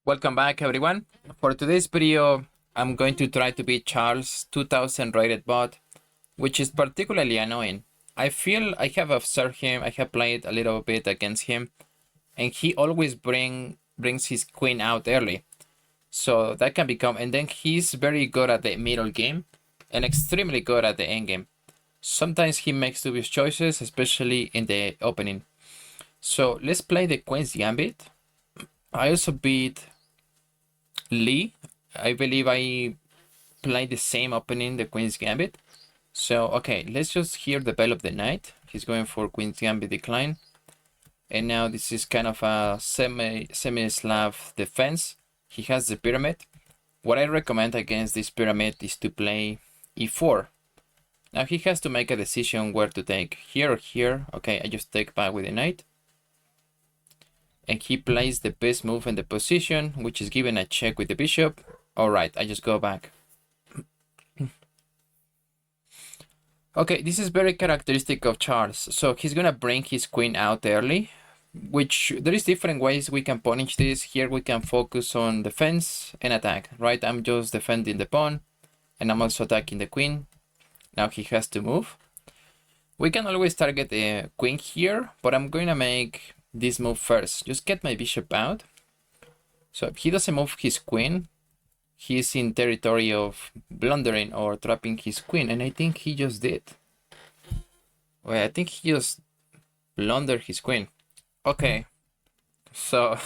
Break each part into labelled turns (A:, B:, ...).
A: Welcome back, everyone. For today's video, I'm going to try to beat Charles' 2000 rated bot, which is particularly annoying. I feel I have observed him, I have played a little bit against him, and he always brings his queen out early. So that can become, and then he's very good at the middle game and extremely good at the end game. Sometimes he makes dubious choices, especially in the opening. So let's play the Queen's Gambit. I also beat Lee. I believe I played the same opening, the Queen's Gambit. So, okay, let's just here develop the knight. He's going for Queen's Gambit decline. And now this is kind of a semi-Slav defense. He has the pyramid. What I recommend against this pyramid is to play e4. Now he has to make a decision where to take, here or here. Okay, I just take back with the knight. And he plays the best move in the position, which is given a check with the bishop. All right, I just go back. Okay, this is very characteristic of Charles. So he's gonna bring his queen out early, which there is different ways we can punish this. Here we can focus on defense and attack, right? I'm just defending the pawn, and I'm also attacking the queen. Now he has to move. We can always target the queen here, but I'm going to make this move first. Just get my bishop out. So if he doesn't move his queen, he's in territory of blundering or trapping his queen, and I think he just did. Well, I think he just blundered his queen. Okay, so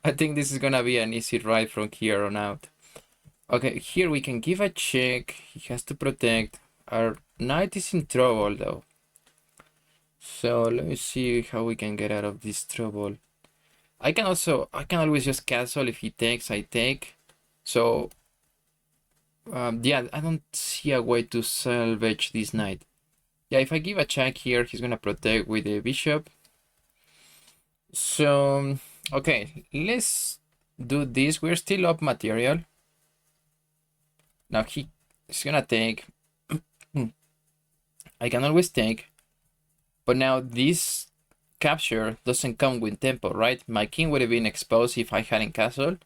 A: I think this is gonna be an easy ride from here on out. Okay, here we can give a check. He has to protect. Our knight is in trouble though. So let me see how we can get out of this trouble. I can always just cancel. If he takes, I take. So yeah, I don't see a way to salvage this knight. Yeah, if I give a check here, he's gonna protect with the bishop. So okay, let's do this. We're still up material. Now he's gonna take. I can always take, but now this capture doesn't come with tempo, right? My king would have been exposed if I hadn't castled,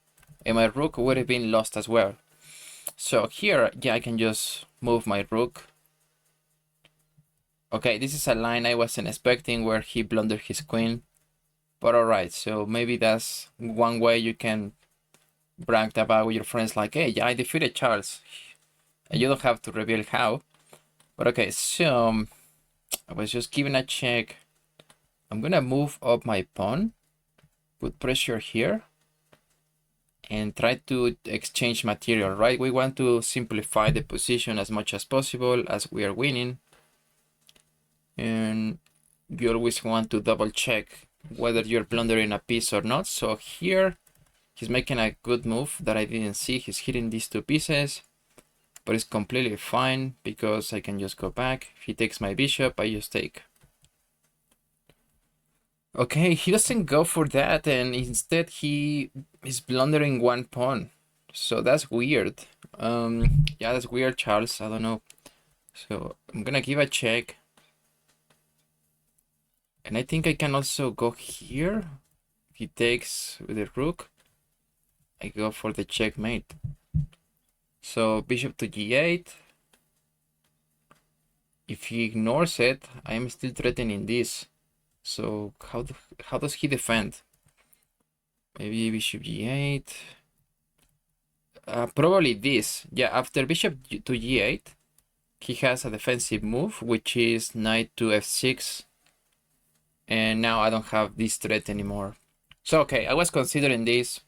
A: and my rook would have been lost as well. So here, yeah, I can just move my rook. Okay, this is a line I wasn't expecting where he blundered his queen. But alright, so maybe that's one way you can brag about with your friends like, hey, yeah, I defeated Charles. And you don't have to reveal how. But okay, so I was just giving a check. I'm gonna move up my pawn, put pressure here, and try to exchange material, right? We want to simplify the position as much as possible as we are winning. And you always want to double check whether you're blundering a piece or not. So here he's making a good move that I didn't see. He's hitting these two pieces, but it's completely fine because I can just go back. If he takes my bishop, I just take. Okay, he doesn't go for that, and instead he is blundering one pawn. So that's weird. Yeah, that's weird, Charles. I don't know. So I'm gonna give a check. And I think I can also go here. If he takes with the rook, I go for the checkmate. So bishop to g8. If he ignores it, I am still threatening this. So how does he defend? Maybe bishop g8. Probably this. Yeah, after bishop to g8, he has a defensive move, which is knight to f6. And now I don't have this threat anymore. So okay, I was considering this,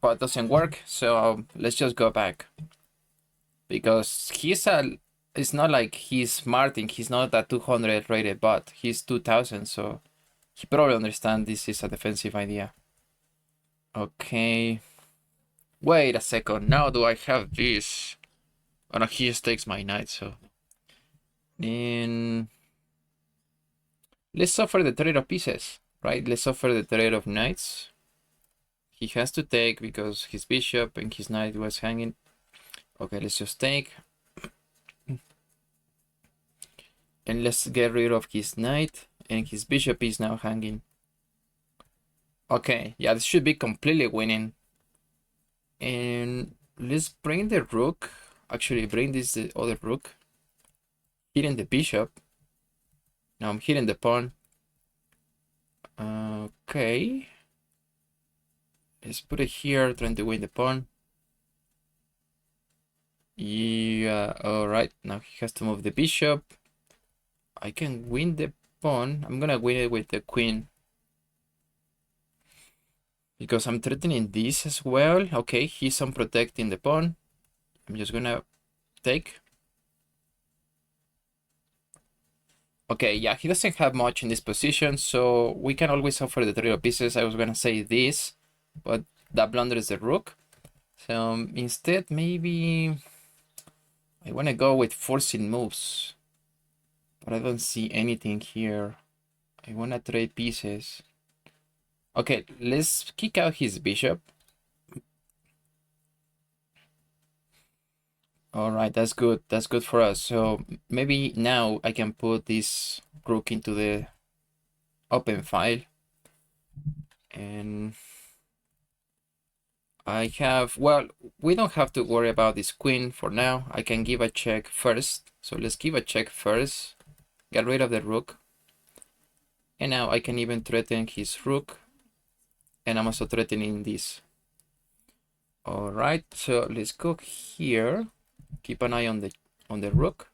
A: but it doesn't work. So let's just go back. Because it's not like he's smarting. He's not a 200 rated bot. He's 2000, so he probably understands this is a defensive idea. Okay. Wait a second. Now do I have this? Oh no, he just takes my knight, so. Then let's suffer the trade of pieces, right? Let's suffer the trade of knights. He has to take because his bishop and his knight was hanging. Okay, let's just take. And let's get rid of his knight, and his bishop is now hanging. Okay, yeah, this should be completely winning. And let's bring the rook. Actually, bring this the other rook. Hitting the bishop. Now I'm hitting the pawn. Okay. Let's put it here, trying to win the pawn. Yeah, alright. Now he has to move the bishop. I can win the pawn. I'm gonna win it with the queen. Because I'm threatening this as well. Okay, he's unprotecting the pawn. I'm just gonna take. Okay, yeah, he doesn't have much in this position, so we can always offer the three of pieces. I was gonna say this, but that blunders the rook. So instead, maybe I wanna go with forcing moves, but I don't see anything here. I wanna trade pieces. Okay, let's kick out his bishop. All right, that's good. That's good for us. So maybe now I can put this rook into the open file. And I have, well, we don't have to worry about this queen for now. I can give a check first. So let's give a check first. Get rid of the rook. And now I can even threaten his rook. And I'm also threatening this. All right, so let's go here. Keep an eye on the rook.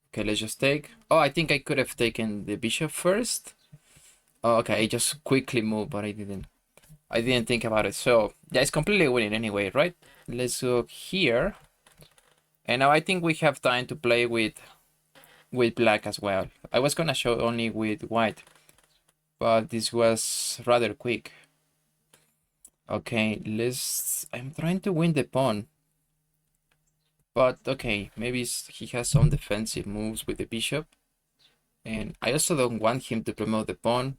A: Okay, let's just take. Oh, I think I could have taken the bishop first. Oh, okay, I just quickly moved, but I didn't think about it. So yeah, it's completely winning anyway, right? Let's go here. And now I think we have time to play with black as well. I was gonna show only with white, but this was rather quick. Okay, I'm trying to win the pawn. But okay, maybe he has some defensive moves with the bishop. And I also don't want him to promote the pawn.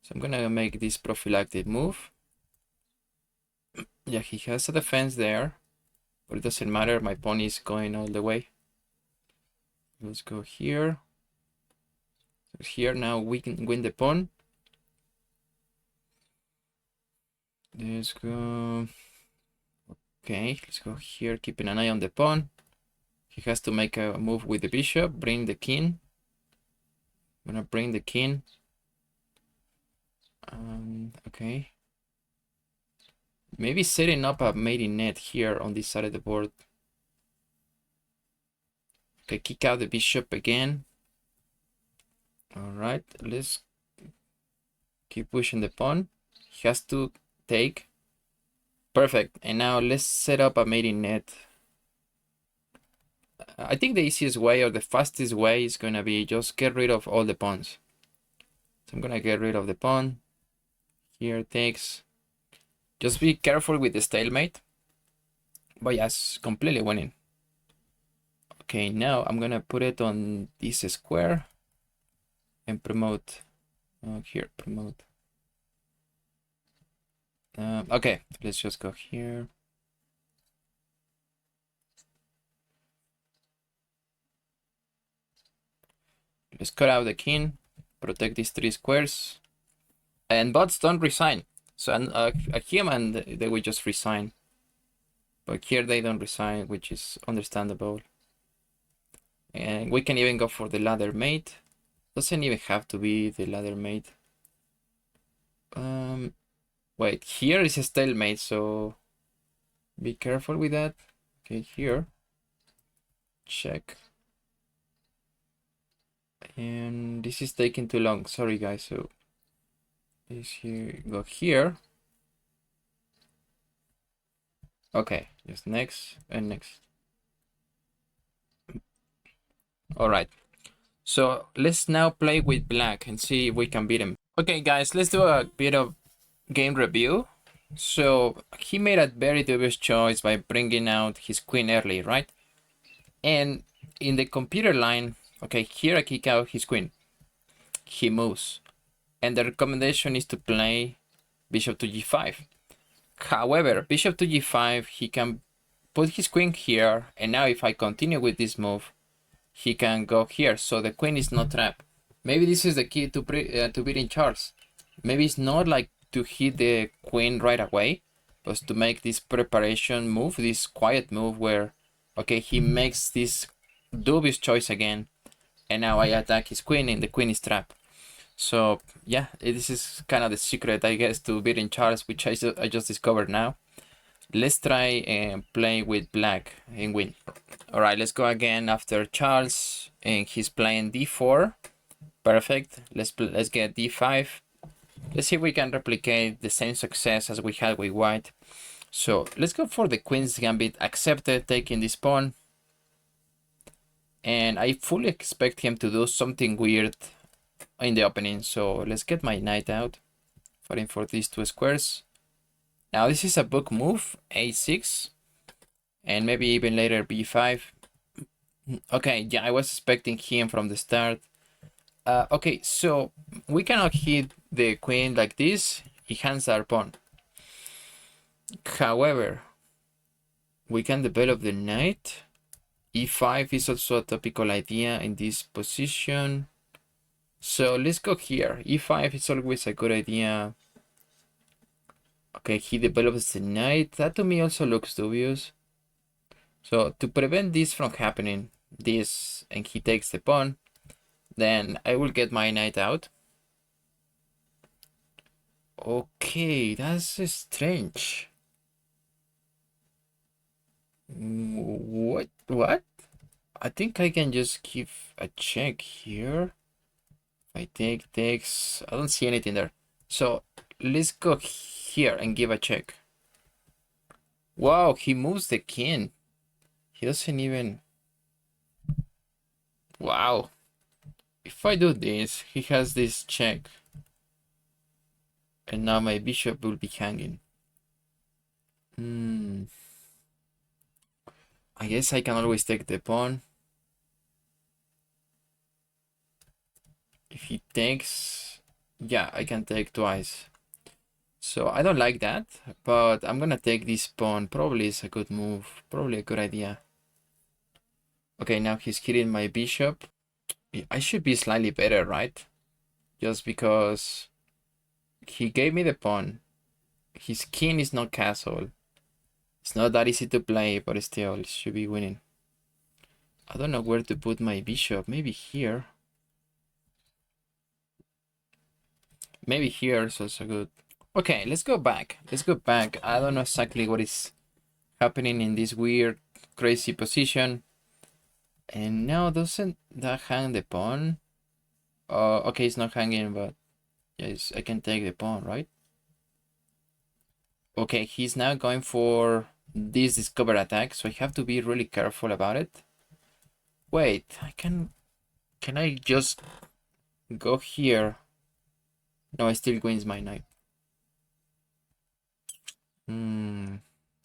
A: So I'm gonna make this prophylactic move. Yeah, he has a defense there. But it doesn't matter, my pawn is going all the way. Let's go here. So here now we can win the pawn. Let's go. Okay, let's go here, keeping an eye on the pawn. He has to make a move with the bishop, bring the king. I'm gonna bring the king. Okay. Maybe setting up a mating net here on this side of the board. Okay, kick out the bishop again. Alright, let's keep pushing the pawn. He has to take. Perfect. And now let's set up a mating net. I think the easiest way or the fastest way is gonna be just get rid of all the pawns. So I'm gonna get rid of the pawn. Here takes. Just be careful with the stalemate. But yes, completely winning. Okay, now I'm gonna put it on this square and promote. Here, promote. Okay, let's just go here. Let's cut out the king, protect these three squares, and bots don't resign. So a human, they will just resign. But here they don't resign, which is understandable. And we can even go for the ladder mate. Doesn't even have to be the ladder mate. Wait, here is a stalemate, so be careful with that. Okay, here. Check. And this is taking too long. Sorry, guys. So this here, go here. Okay, just next and next. All right. So let's now play with black and see if we can beat him. Okay, guys, let's do a bit of game review. So he made a very dubious choice by bringing out his queen early, right? And in the computer line, okay, here I kick out his queen. He moves. And the recommendation is to play bishop to g5. However, bishop to g5, he can put his queen here. And now if I continue with this move, he can go here. So the queen is not trapped. Maybe this is the key to beating Charles. Maybe it's not like to hit the queen right away, but to make this preparation move, this quiet move where, okay, he makes this dubious choice again, and now I attack his queen and the queen is trapped. So yeah, this is kind of the secret, I guess, to beating Charles, which I just discovered now. Let's try and play with black and win. All right, let's go again after Charles, and he's playing d4. Perfect. Let's get d5. Let's see if we can replicate the same success as we had with white. So let's go for the queen's gambit. Accepted, taking this pawn. And I fully expect him to do something weird in the opening. So let's get my knight out, fighting for these two squares. Now this is a book move, a6, and maybe even later b5. Okay, yeah, I was expecting him from the start. Okay, so we cannot hit the queen like this. It hands our pawn. However, we can develop the knight. e5 is also a topical idea in this position. So let's go here. e5 is always a good idea. Okay, he develops the knight. That to me also looks dubious. So to prevent this from happening, this, and he takes the pawn, then I will get my knight out. Okay, that's strange. What? I think I can just give a check here. If I take takes, I don't see anything there. So let's go here and give a check. Wow, he moves the king. He doesn't even... Wow. If I do this, he has this check. And now my bishop will be hanging. I guess I can always take the pawn. If he takes... Yeah, I can take twice. So I don't like that, but I'm gonna take this pawn. Probably is a good move. Probably a good idea. Okay, now he's hitting my bishop. I should be slightly better, right? Just because he gave me the pawn. His king is not castle. It's not that easy to play, but still, it should be winning. I don't know where to put my bishop. Maybe here. Maybe here is also good. Okay, let's go back. Let's go back. I don't know exactly what is happening in this weird, crazy position. And now doesn't that hang the pawn? Okay, it's not hanging, but yes, I can take the pawn, right? Okay, he's now going for this discover attack, so I have to be really careful about it. Wait, can I just go here? No, I still wins my knight.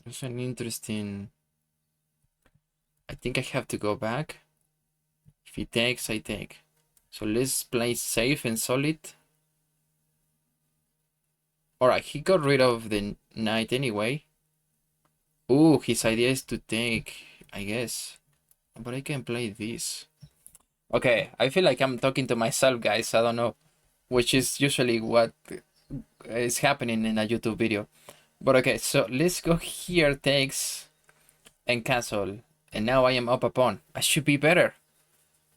A: That's an interesting... I think I have to go back. If he takes, I take. So let's play safe and solid. Alright, he got rid of the knight anyway. Ooh, his idea is to take, I guess. But I can play this. Okay, I feel like I'm talking to myself, guys. I don't know. Which is usually what is happening in a YouTube video. But okay, so let's go here, takes, and castle. And now I am up a pawn. I should be better.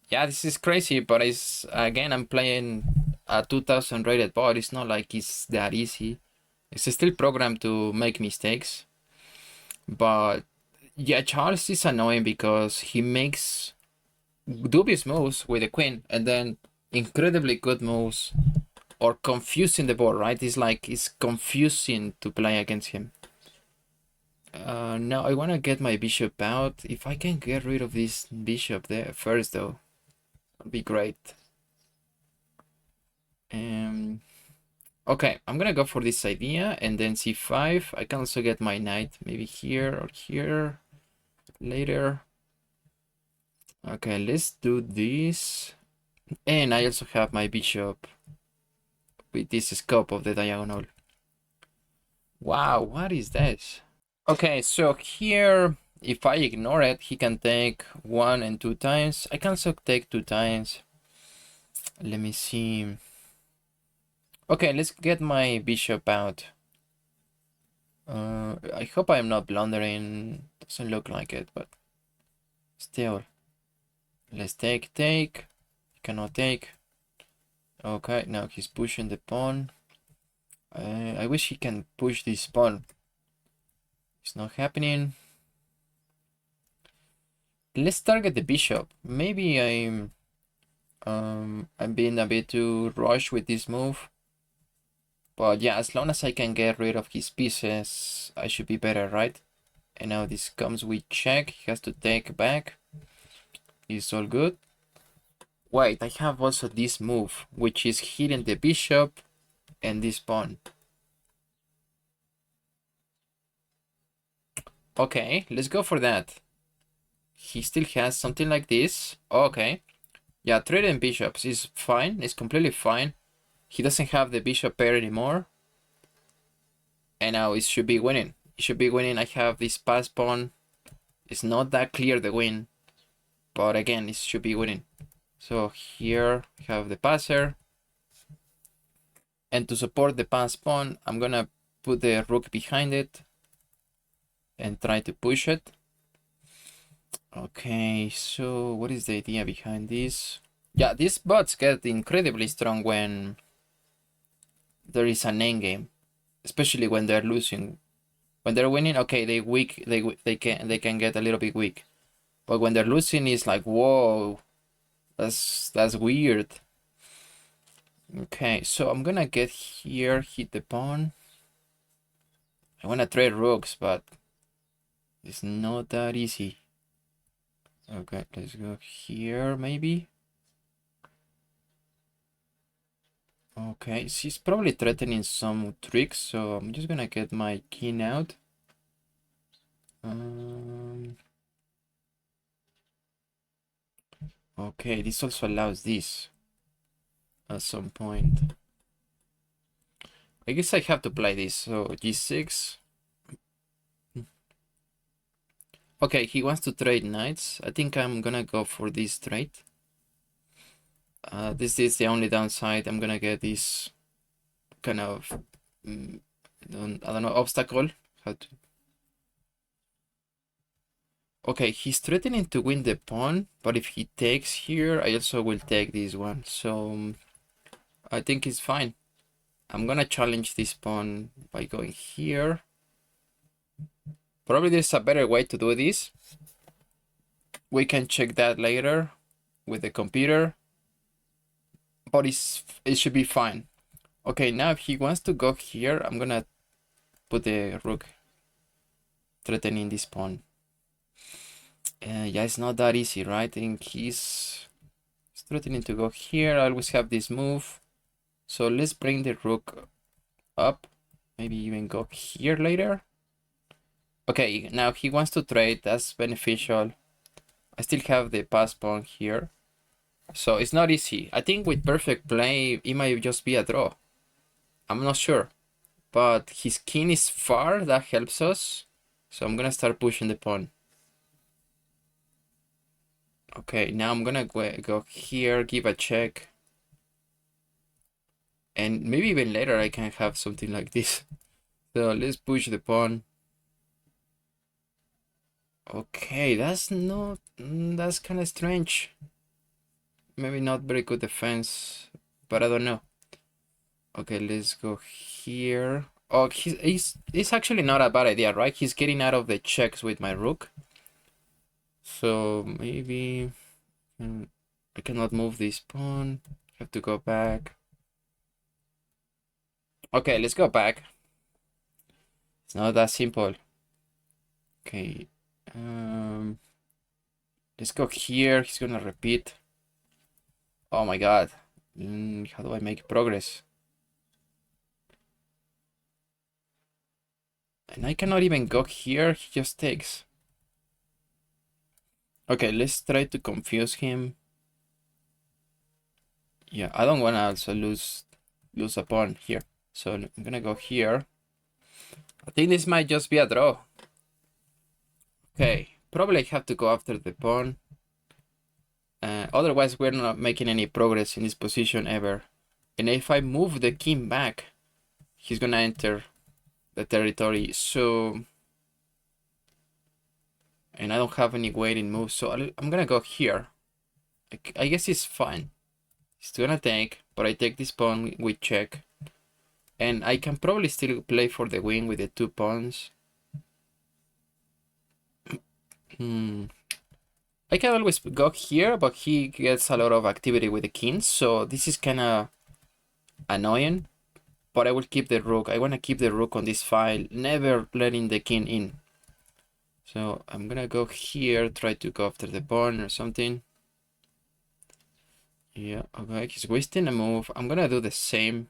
A: Yeah, this is crazy, but it's, again, I'm playing a 2000 rated bot. It's not like it's that easy. It's still programmed to make mistakes. But yeah, Charles is annoying because he makes dubious moves with the queen and then incredibly good moves or confusing the board, right? It's like it's confusing to play against him. Now I want to get my bishop out. If I can get rid of this bishop there first, though, that'd be great. Okay, I'm gonna go for this idea and then c5. I can also get my knight maybe here or here later. Okay, let's do this. And I also have my bishop with this scope of the diagonal. Wow, what is this? Okay, so here, if I ignore it, he can take 1 and 2 times. I can also take 2 times. Let me see. Okay, let's get my bishop out. I hope I'm not blundering. Doesn't look like it, but still. Let's take. Cannot take. Okay, now he's pushing the pawn. I wish he can push this pawn. It's not happening. Let's target the bishop. Maybe I'm being a bit too rushed with this move. But yeah, as long as I can get rid of his pieces, I should be better, right? And now this comes with check. He has to take back. It's all good. Wait, I have also this move, which is hitting the bishop and this pawn. Okay, let's go for that. He still has something like this. Okay. Yeah, trading bishops is fine. It's completely fine. He doesn't have the bishop pair anymore. And now it should be winning. It should be winning. I have this pass pawn. It's not that clear the win. But again, it should be winning. So here we have the passer. And to support the pass pawn, I'm gonna put the rook behind it and try to push it. Okay, so what is the idea behind this? Yeah, these bots get incredibly strong when there is an endgame, especially when they're losing. When they're winning, okay, they can get a little bit weak, but when they're losing, it's like, whoa, that's weird. Okay, so I'm gonna get here, hit the pawn. I wanna trade rooks, but it's not that easy. Okay, let's go here, maybe. Okay, she's probably threatening some tricks, so I'm just gonna get my king out. Okay, this also allows this at some point. I guess I have to play this, so g6. Okay, he wants to trade knights. I think I'm gonna go for this trade. This is the only downside. I'm gonna get this kind of, I don't know, obstacle. How to... Okay, he's threatening to win the pawn, but if he takes here, I also will take this one. So I think it's fine. I'm gonna challenge this pawn by going here. Probably there's a better way to do this. We can check that later with the computer, but it should be fine. Okay, now if he wants to go here, I'm gonna put the rook threatening this pawn. Yeah, it's not that easy, right? I think he's threatening to go here. I always have this move. So let's bring the rook up. Maybe even go here later. Okay, now he wants to trade. That's beneficial. I still have the pass pawn here. So it's not easy. I think with perfect play, it might just be a draw. I'm not sure. But his king is far. That helps us. So I'm gonna start pushing the pawn. Okay, now I'm gonna go here, give a check. And maybe even later I can have something like this. So let's push the pawn. Okay, that's not... that's kind of strange. Maybe not very good defense, but I don't know. Okay, let's go here. Oh, it's actually not a bad idea, right? He's getting out of the checks with my rook. So maybe I cannot move this pawn. Have to go back. Okay, let's go back. It's not that simple. Okay. Let's go here. He's gonna repeat. Oh my god. How do I make progress? And I cannot even go here. He just takes. Okay, let's try to confuse him. Yeah, I don't want to also lose a pawn here. So I'm gonna go here. I think this might just be a draw. Okay, probably I have to go after the pawn. Otherwise, we're not making any progress in this position ever. And if I move the king back, he's gonna enter the territory. So, and I don't have any waiting moves, so I'm gonna go here. I guess it's fine. It's gonna take, but I take this pawn with check. And I can probably still play for the win with the 2 pawns. I can always go here, but he gets a lot of activity with the king, so this is kind of annoying. But I will keep the rook. I want to keep the rook on this file, never letting the king in. So I'm gonna go here, try to go after the pawn or something. Yeah, okay, he's wasting a move. I'm gonna do the same.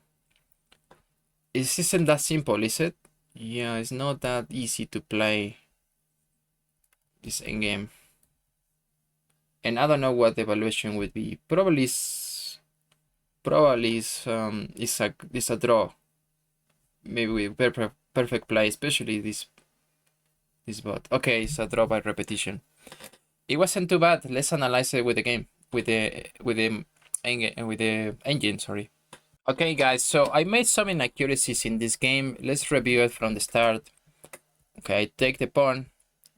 A: This isn't that simple, is it? Yeah, it's not that easy to play this endgame. And I don't know what the evaluation would be. Probably is a draw. Maybe with perfect play, especially this bot. Okay, it's a draw by repetition. It wasn't too bad. Let's analyze it with the game, with the engine. Sorry. Okay, guys. So I made some inaccuracies in this game. Let's review it from the start. Okay, take the pawn.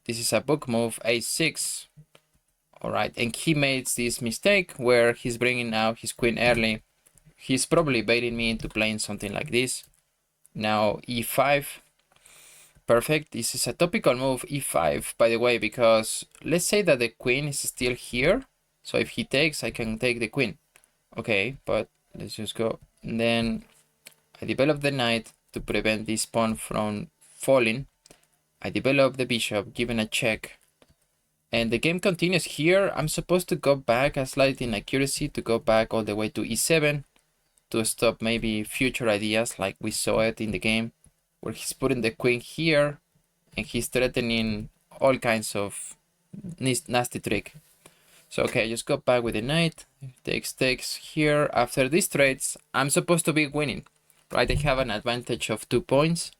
A: This is a book move, a6. All right, and he made this mistake where he's bringing out his queen early. He's probably baiting me into playing something like this. Now e5. Perfect. This is a topical move, e5, by the way, because let's say that the queen is still here. So if he takes, I can take the queen. Okay, but let's just go. And then I develop the knight to prevent this pawn from falling. I develop the bishop, given a check. And the game continues here. I'm supposed to go back a slight inaccuracy to go back all the way to e7 to stop maybe future ideas like we saw it in the game, where he's putting the queen here and he's threatening all kinds of nasty trick. So okay, just go back with the knight, takes here. After these trades, I'm supposed to be winning, right? I have an advantage of 2 points,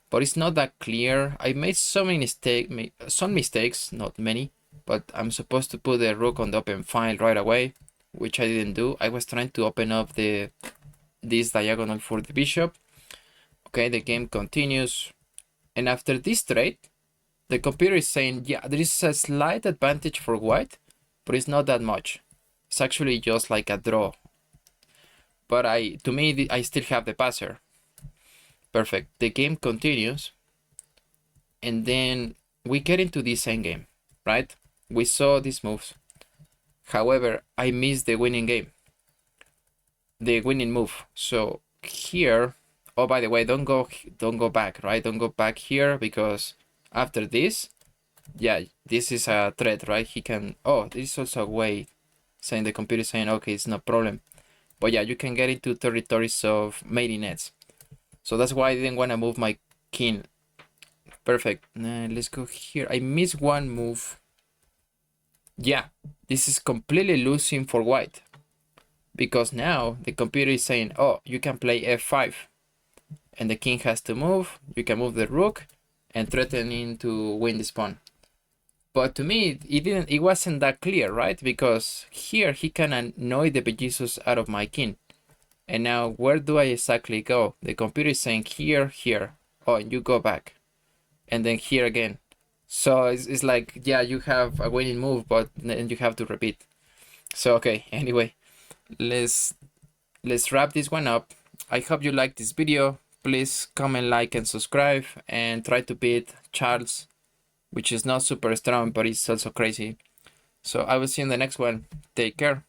A: but it's not that clear. I made some mistakes, not many, but I'm supposed to put the rook on the open file right away, which I didn't do. I was trying to open up this diagonal for the bishop. Okay, the game continues. And after this trade, the computer is saying, yeah, there is a slight advantage for white, but it's not that much. It's actually just like a draw. But to me, I still have the passer. Perfect. The game continues. And then we get into this endgame, right? We saw these moves. However, I missed the winning game. The winning move. So here, oh, by the way, don't go back, right? Don't go back here, because after this, yeah, this is a threat, right? He can, oh, this is also a way saying the computer saying, okay, it's no problem. But yeah, you can get into territories of mating nets. So that's why I didn't want to move my king. Perfect. Let's go here. I missed one move. Yeah, this is completely losing for white, because now the computer is saying, oh, you can play f5 and the king has to move. You can move the rook and threatening to win this pawn. But to me, it wasn't that clear, right? Because here he can annoy the bejesus out of my king. And now where do I exactly go? The computer is saying here, here. Oh, and you go back. And then here again. So it's like, yeah, you have a winning move, but then you have to repeat. So okay, anyway, let's wrap this one up. I hope you liked this video. Please comment, like, and subscribe, and try to beat Charles, which is not super strong, but it's also crazy. So I will see you in the next one. Take care.